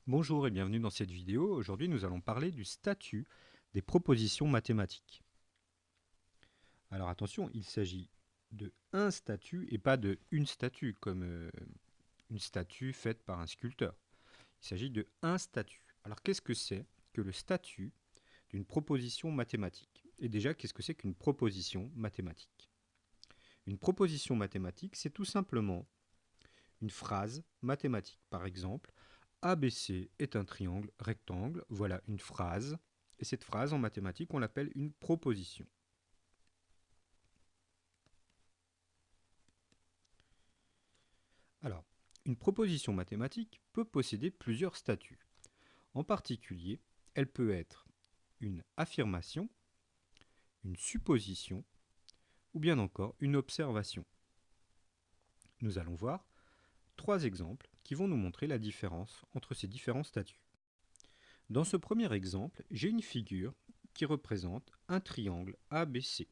Bonjour et bienvenue dans cette vidéo. Aujourd'hui, nous allons parler du statut des propositions mathématiques. Alors attention, il s'agit de un statut et pas de une statue, comme une statue faite par un sculpteur. Il s'agit de un statut. Alors qu'est-ce que c'est que le statut d'une proposition mathématique? Et déjà, qu'est-ce que c'est qu'une proposition mathématique? Une proposition mathématique, c'est tout simplement une phrase mathématique. Par exemple, ABC est un triangle rectangle. Voilà une phrase. Et cette phrase, en mathématiques, on l'appelle une proposition. Alors, une proposition mathématique peut posséder plusieurs statuts. En particulier, elle peut être une affirmation, une supposition ou bien encore une observation. Nous allons voir trois exemples qui vont nous montrer la différence entre ces différents statuts. Dans ce premier exemple, j'ai une figure qui représente un triangle ABC.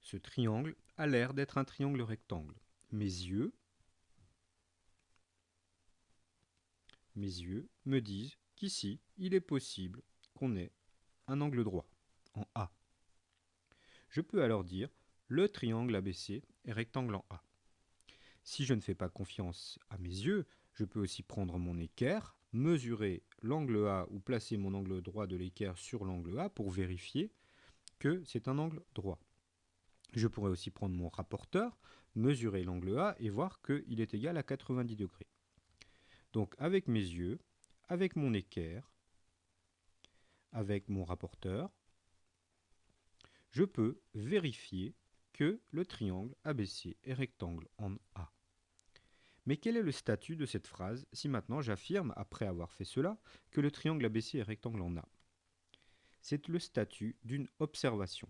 Ce triangle a l'air d'être un triangle rectangle. Mes yeux me disent qu'ici, il est possible qu'on ait un angle droit en A. Je peux alors dire le triangle ABC est rectangle en A. Si je ne fais pas confiance à mes yeux, je peux aussi prendre mon équerre, mesurer l'angle A ou placer mon angle droit de l'équerre sur l'angle A pour vérifier que c'est un angle droit. Je pourrais aussi prendre mon rapporteur, mesurer l'angle A et voir qu'il est égal à 90 degrés. Donc avec mes yeux, avec mon équerre, avec mon rapporteur, je peux vérifier que le triangle ABC est rectangle en A. Mais quel est le statut de cette phrase si maintenant j'affirme, après avoir fait cela, que le triangle ABC est rectangle en A? C'est le statut d'une observation.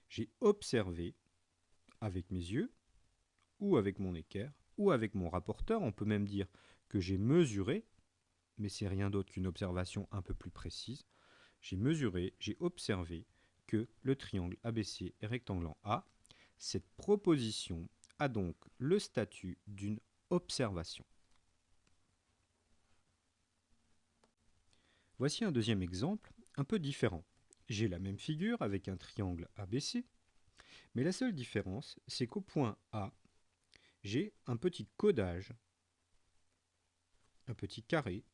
J'ai observé avec mes yeux, ou avec mon équerre, ou avec mon rapporteur, on peut même dire que j'ai mesuré, mais c'est rien d'autre qu'une observation un peu plus précise. J'ai mesuré, j'ai observé que le triangle ABC est rectangle en A. Cette proposition a donc le statut d'une observation. Voici un deuxième exemple, un peu différent. J'ai la même figure avec un triangle ABC, mais la seule différence, c'est qu'au point A, j'ai un petit codage, un petit carré.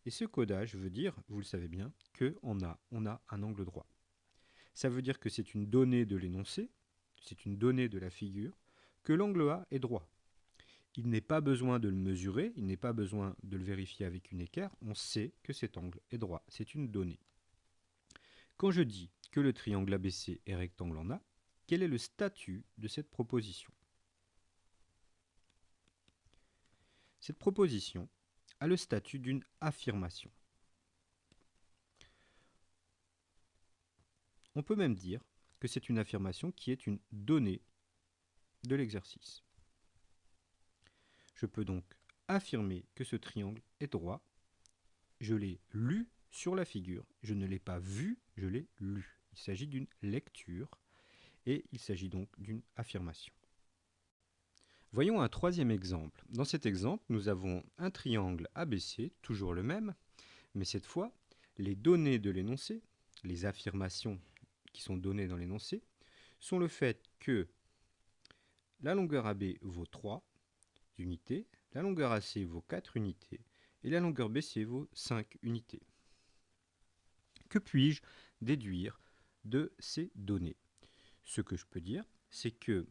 Et ce codage veut dire, vous le savez bien, qu'on a un angle droit. Ça veut dire que c'est une donnée de l'énoncé, c'est une donnée de la figure, que l'angle A est droit. Il n'est pas besoin de le mesurer, il n'est pas besoin de le vérifier avec une équerre, on sait que cet angle est droit, c'est une donnée. Quand je dis que le triangle ABC est rectangle en A, quel est le statut de cette proposition? Cette proposition a le statut d'une affirmation. On peut même dire que c'est une affirmation qui est une donnée de l'exercice. Je peux donc affirmer que ce triangle est droit. Je l'ai lu sur la figure, je ne l'ai pas vu, je l'ai lu. Il s'agit d'une lecture et il s'agit donc d'une affirmation. Voyons un troisième exemple. Dans cet exemple, nous avons un triangle ABC, toujours le même, mais cette fois, les données de l'énoncé, les affirmations qui sont données dans l'énoncé, sont le fait que la longueur AB vaut 3 unités, la longueur AC vaut 4 unités et la longueur BC vaut 5 unités. Que puis-je déduire de ces données? Ce que je peux dire, c'est que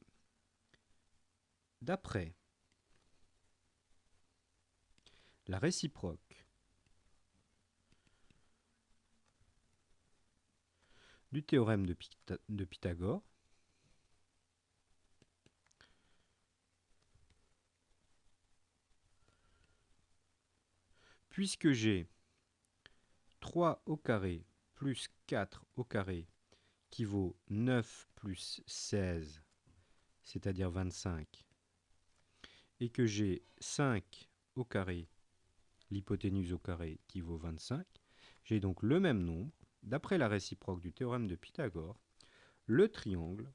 d'après la réciproque du théorème de Pythagore, puisque j'ai 3 au carré plus 4 au carré qui vaut 9 plus 16, c'est-à-dire 25, et que j'ai 5 au carré, l'hypoténuse au carré qui vaut 25, j'ai donc le même nombre. D'après la réciproque du théorème de Pythagore, le triangle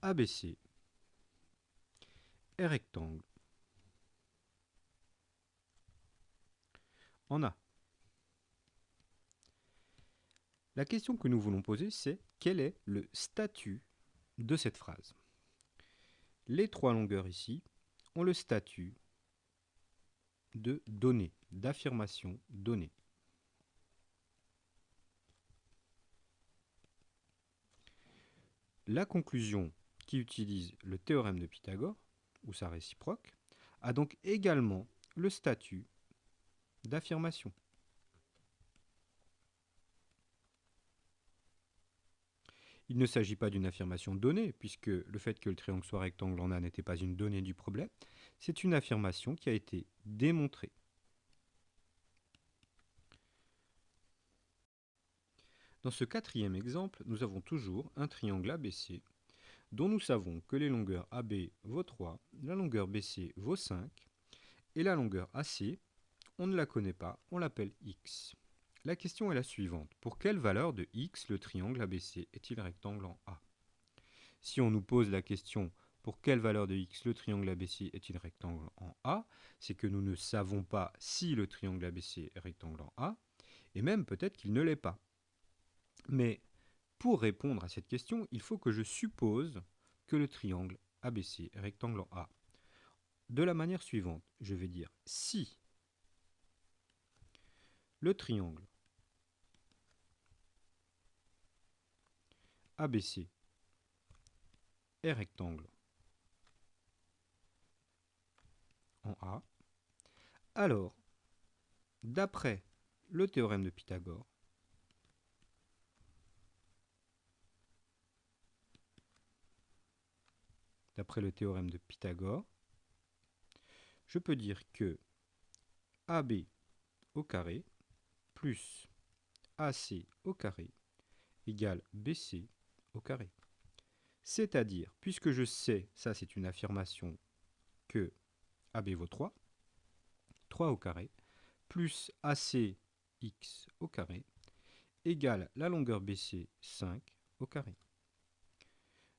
ABC est rectangle en A. La question que nous voulons poser, c'est quel est le statut de cette phrase? Les trois longueurs ici ont le statut de données, d'affirmation donnée. La conclusion qui utilise le théorème de Pythagore, ou sa réciproque, a donc également le statut d'affirmation. Il ne s'agit pas d'une affirmation donnée, puisque le fait que le triangle soit rectangle en A n'était pas une donnée du problème, c'est une affirmation qui a été démontrée. Dans ce quatrième exemple, nous avons toujours un triangle ABC, dont nous savons que les longueurs AB vaut 3, la longueur BC vaut 5, et la longueur AC, on ne la connaît pas, on l'appelle X. La question est la suivante. Pour quelle valeur de X le triangle ABC est-il rectangle en A? Si on nous pose la question pour quelle valeur de X le triangle ABC est-il rectangle en A, c'est que nous ne savons pas si le triangle ABC est rectangle en A, et même peut-être qu'il ne l'est pas. Mais pour répondre à cette question, il faut que je suppose que le triangle ABC est rectangle en A. De la manière suivante, je vais dire si le triangle ABC est rectangle en A, alors, d'après le théorème de Pythagore, je peux dire que AB au carré plus AC au carré égale BC au carré. C'est-à-dire, puisque je sais, ça c'est une affirmation, que AB vaut 3, 3 au carré, plus AC x au carré, égale la longueur BC 5 au carré.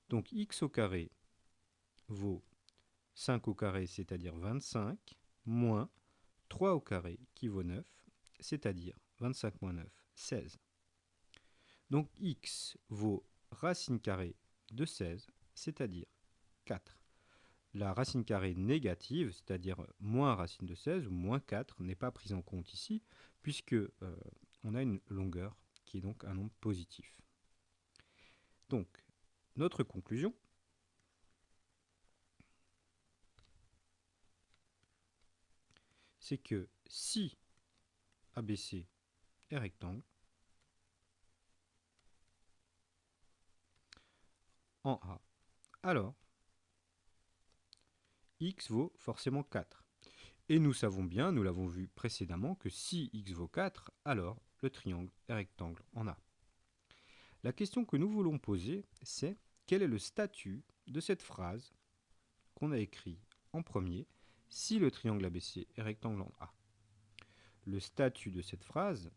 Donc x au carré vaut 5 au carré, c'est-à-dire 25, moins 3 au carré qui vaut 9, c'est-à-dire 25 moins 9, 16. Donc x vaut racine carrée de 16, c'est-à-dire 4. La racine carrée négative, c'est-à-dire moins racine de 16 ou moins 4, n'est pas prise en compte ici, puisque on a une longueur qui est donc un nombre positif. Donc, notre conclusion, c'est que si ABC est rectangle, en A, alors x vaut forcément 4. Et nous savons bien, nous l'avons vu précédemment, que si x vaut 4, alors le triangle est rectangle en A. La question que nous voulons poser, c'est quel est le statut de cette phrase qu'on a écrite en premier, si le triangle ABC est rectangle en A. Le statut de cette phrase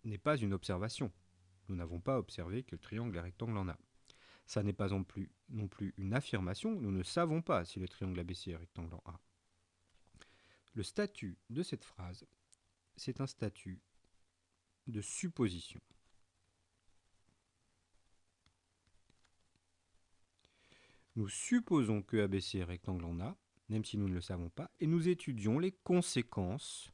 n'est pas une observation. Nous n'avons pas observé que le triangle est rectangle en A. Ça n'est pas non plus une affirmation, nous ne savons pas si le triangle ABC est rectangle en A. Le statut de cette phrase, c'est un statut de supposition. Nous supposons que ABC est rectangle en A, même si nous ne le savons pas, et nous étudions les conséquences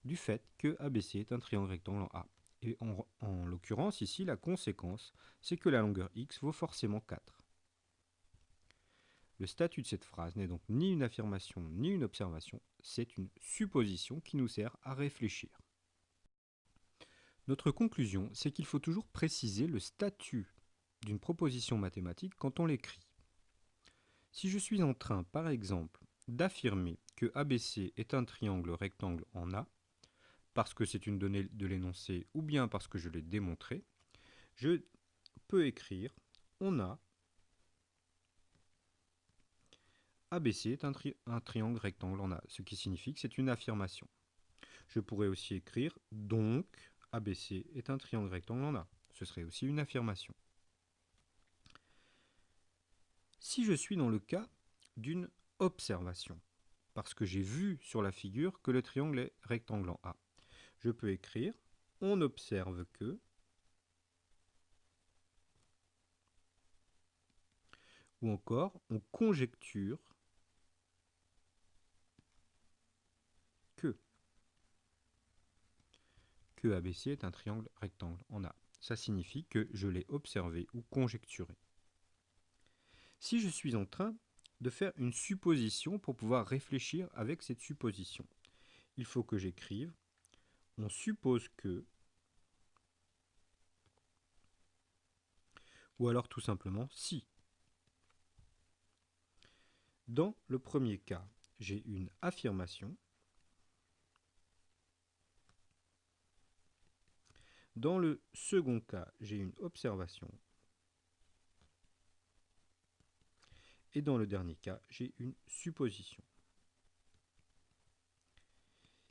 du fait que ABC est un triangle rectangle en A. Et en l'occurrence, ici, la conséquence, c'est que la longueur x vaut forcément 4. Le statut de cette phrase n'est donc ni une affirmation ni une observation, c'est une supposition qui nous sert à réfléchir. Notre conclusion, c'est qu'il faut toujours préciser le statut d'une proposition mathématique quand on l'écrit. Si je suis en train, par exemple, d'affirmer que ABC est un triangle rectangle en A, parce que c'est une donnée de l'énoncé ou bien parce que je l'ai démontré, je peux écrire on a ABC est un triangle rectangle en A, ce qui signifie que c'est une affirmation. Je pourrais aussi écrire donc ABC est un triangle rectangle en A, ce serait aussi une affirmation. Si je suis dans le cas d'une observation, parce que j'ai vu sur la figure que le triangle est rectanglant A, je peux écrire « on observe que » ou encore « on conjecture que ». Que ABC est un triangle rectangle en A. Ça signifie que je l'ai observé ou conjecturé. Si je suis en train de faire une supposition pour pouvoir réfléchir avec cette supposition, il faut que j'écrive « on suppose que » ou alors tout simplement « si ». Dans le premier cas, j'ai une affirmation. Dans le second cas, j'ai une observation. Et dans le dernier cas, j'ai une supposition.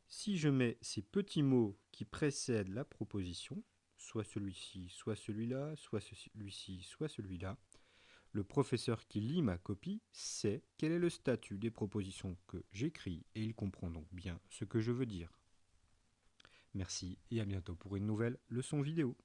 Si je mets ces petits mots qui précèdent la proposition, soit celui-ci, soit celui-là, soit celui-ci, soit celui-là, le professeur qui lit ma copie sait quel est le statut des propositions que j'écris et il comprend donc bien ce que je veux dire. Merci et à bientôt pour une nouvelle leçon vidéo.